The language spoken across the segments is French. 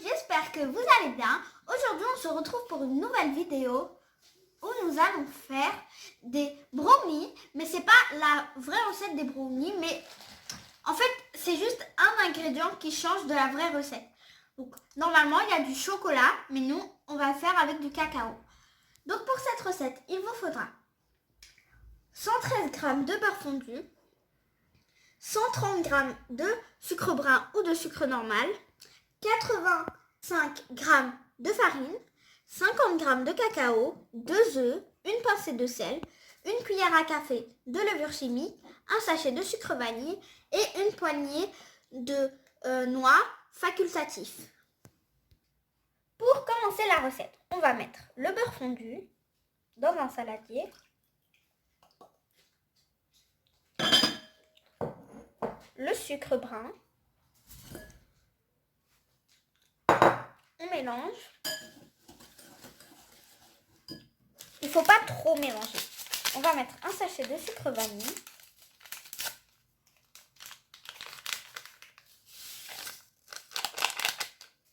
j'espère que vous allez bien. Aujourd'hui, on se retrouve pour une nouvelle vidéo où nous allons faire des brownies. Mais c'est pas la vraie recette des brownies, mais en fait, c'est juste un ingrédient qui change de la vraie recette. Donc, normalement, il y a du chocolat, mais nous, on va le faire avec du cacao. Donc, pour cette recette, il vous faudra 113 g de beurre fondu, 130 g de sucre brun ou de sucre normal, 85 g de farine, 50 g de cacao, 2 œufs, une pincée de sel, une cuillère à café de levure chimique, un sachet de sucre vanille et une poignée de noix facultatifs. Pour commencer la recette, on va mettre le beurre fondu dans un saladier. Le sucre brun. On mélange. Il ne faut pas trop mélanger. On va mettre un sachet de sucre vanille.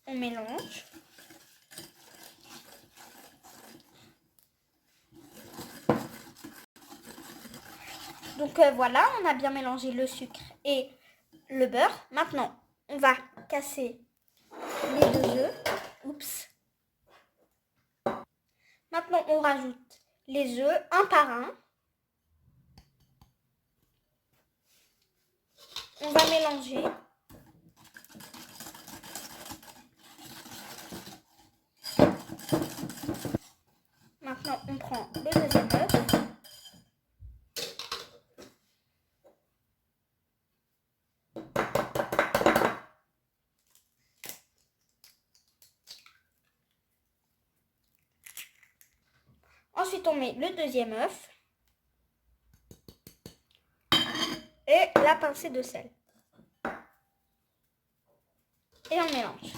On mélange. Donc voilà, on a bien mélangé le sucre et le beurre. Maintenant, on va casser les 2 œufs. Oups. Maintenant, on rajoute les œufs un par un. On va mélanger. Maintenant, on prend le deuxième œuf. Ensuite, on met le deuxième œuf et la pincée de sel. Et on mélange.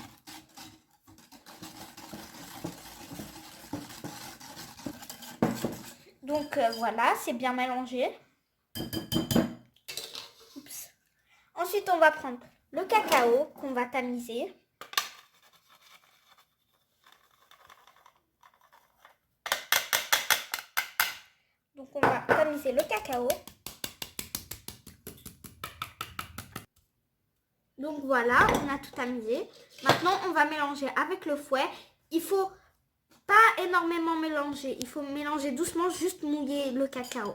Donc voilà, c'est bien mélangé. Oups. Ensuite, on va prendre le cacao qu'on va tamiser. Donc on va tamiser le cacao. Donc voilà, on a tout tamisé. Maintenant, on va mélanger avec le fouet. Il faut pas énormément mélanger. Il faut mélanger doucement, juste mouiller le cacao.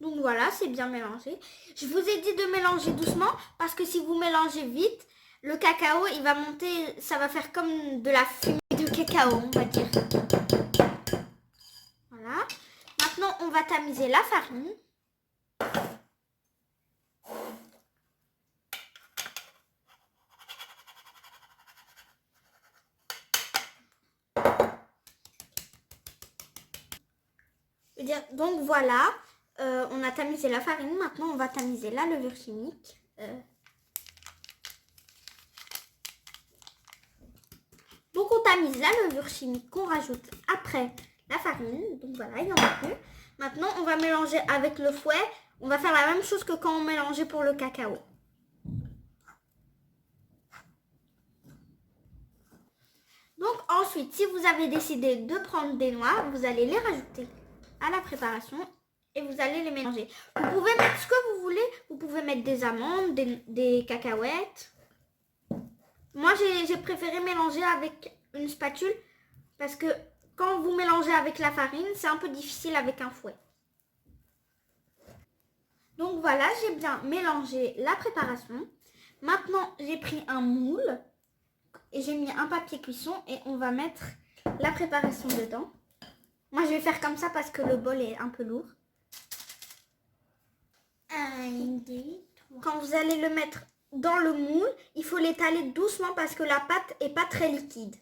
Donc voilà, c'est bien mélangé. Je vous ai dit de mélanger doucement parce que si vous mélangez vite, le cacao, il va monter, ça va faire comme de la fumée de cacao, on va dire. Voilà. Maintenant, on va tamiser la farine. Donc voilà, on a tamisé la farine. Maintenant, on va tamiser la levure chimique. Donc on tamise la levure chimique qu'on rajoute après la farine. Donc voilà, il n'y en a plus. Maintenant, on va mélanger avec le fouet. On va faire la même chose que quand on mélangeait pour le cacao. Donc ensuite, si vous avez décidé de prendre des noix, vous allez les rajouter à la préparation et vous allez les mélanger. Vous pouvez mettre ce que vous voulez. Vous pouvez mettre des amandes, des cacahuètes. Moi, j'ai préféré mélanger avec une spatule parce que quand vous mélangez avec la farine, c'est un peu difficile avec un fouet. Donc voilà, j'ai bien mélangé la préparation. Maintenant, j'ai pris un moule et j'ai mis un papier cuisson et on va mettre la préparation dedans. Moi, je vais faire comme ça parce que le bol est un peu lourd. 1, 2, 3. Quand vous allez le mettre dans le moule, il faut l'étaler doucement parce que la pâte n'est pas très liquide.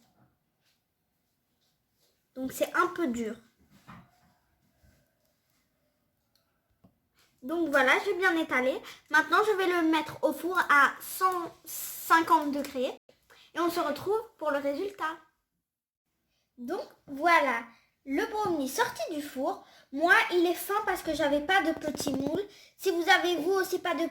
Donc, c'est un peu dur. Donc, voilà, j'ai bien étalé. Maintenant, je vais le mettre au four à 150 degrés. Et on se retrouve pour le résultat. Donc, voilà. le brownie sorti du four. Moi, il est fin parce que j'avais pas de petits moules. Si vous avez vous aussi pas de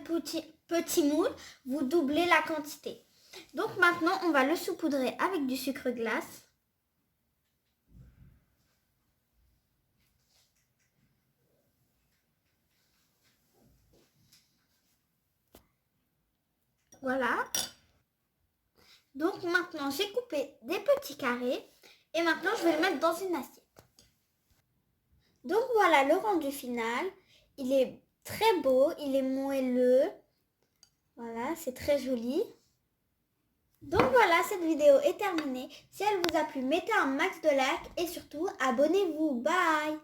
petits moules, vous doublez la quantité. Donc maintenant, on va le saupoudrer avec du sucre glace. Voilà. Donc maintenant, j'ai coupé des petits carrés. Et maintenant, je vais le mettre dans une assiette. Donc voilà le rendu final. Il est très beau, il est moelleux. Voilà, c'est très joli. Donc voilà, cette vidéo est terminée. Si elle vous a plu, mettez un max de likes et surtout, abonnez-vous. Bye!